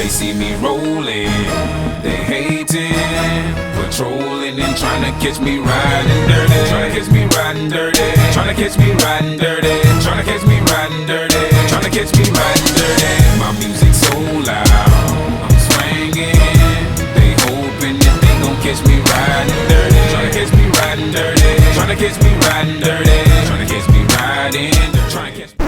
see me rolling, they hating, patrolling and trying to catch me riding dirty. Trying to catch me riding dirty. Trying to catch me riding dirty. Trying to catch me riding dirty. Trying to catch me riding dirty. My music so loud, I'm swinging. They hoping that they gon' catch me riding dirty. Trying to catch me riding dirty. Trying to catch me riding dirty. Trying to catch me riding dirty. Trying to catch me.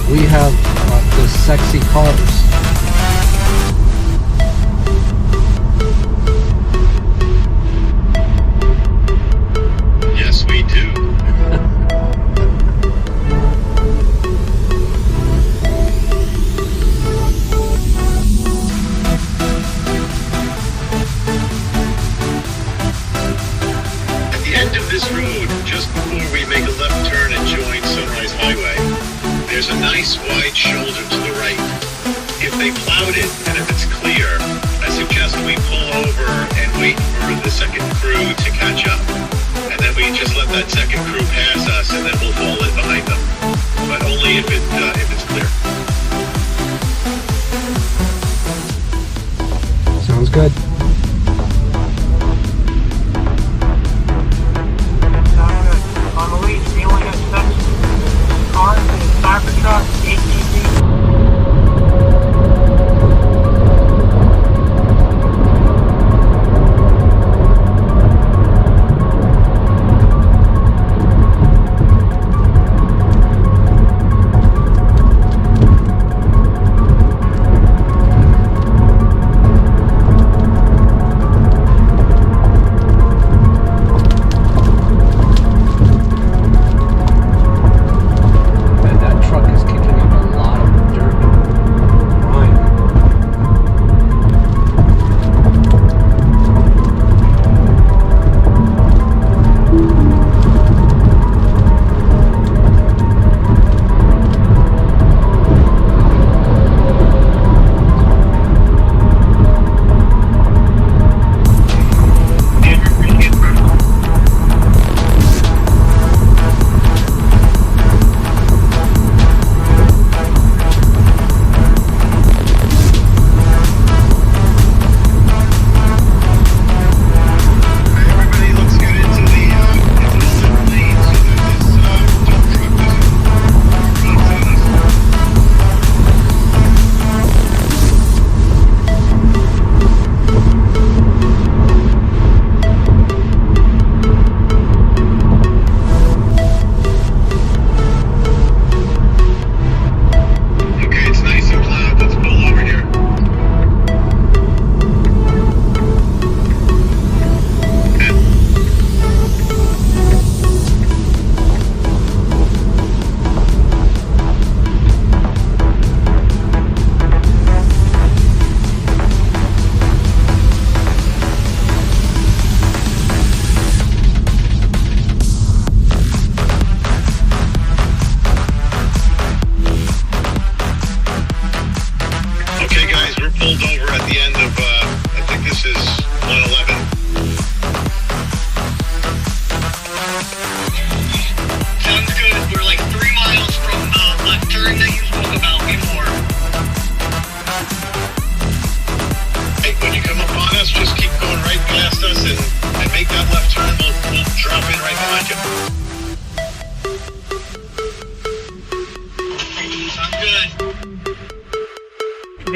We have the sexy cars. Yes, we do. At the end of this road, just before we make a left turn and join Sunrise Highway, there's a nice wide shoulder to the right. If they plowed it and if it's clear, I suggest we pull over and wait for the second crew to catch up. And then we just let that second crew pass us and then we'll fall in behind them. But only if it's clear. Sounds good. On the way, we only got 6 cars in the Cybertruck, 18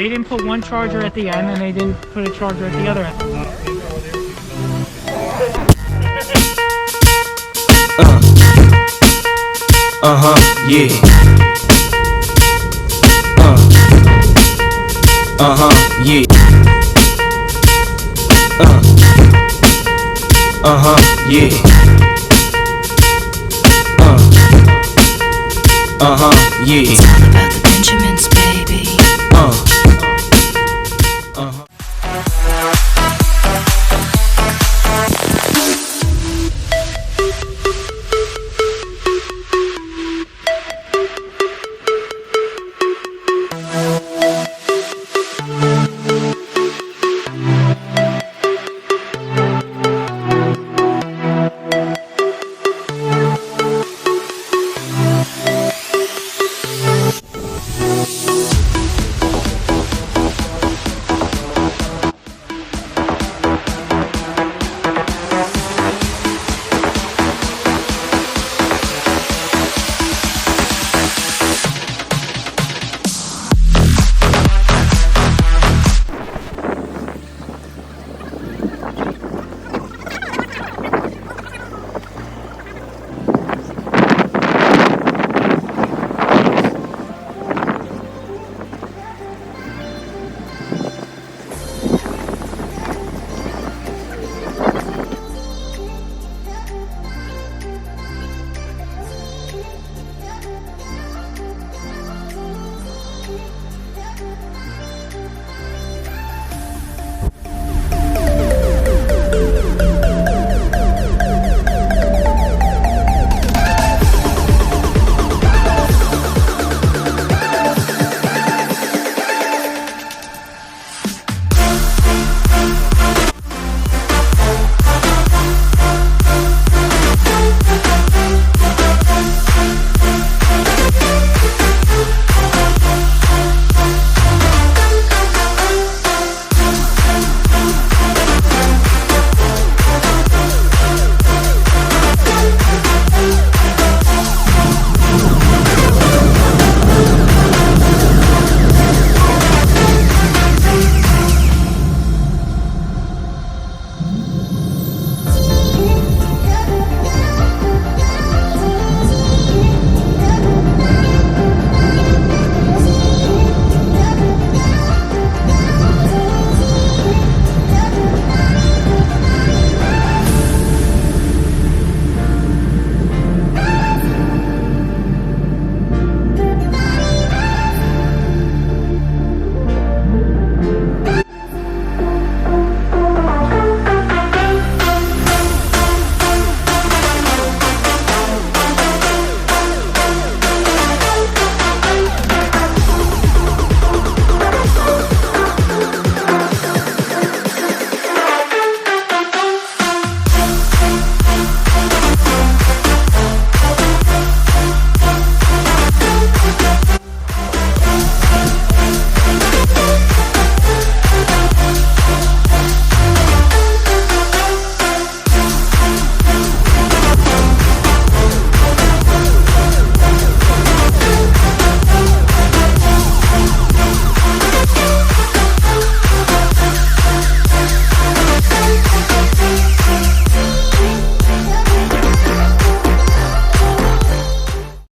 They didn't put one charger at the end, and they didn't put a charger at the other end. Yeah. Yeah. Yeah. Yeah. It's all about the Benjamins,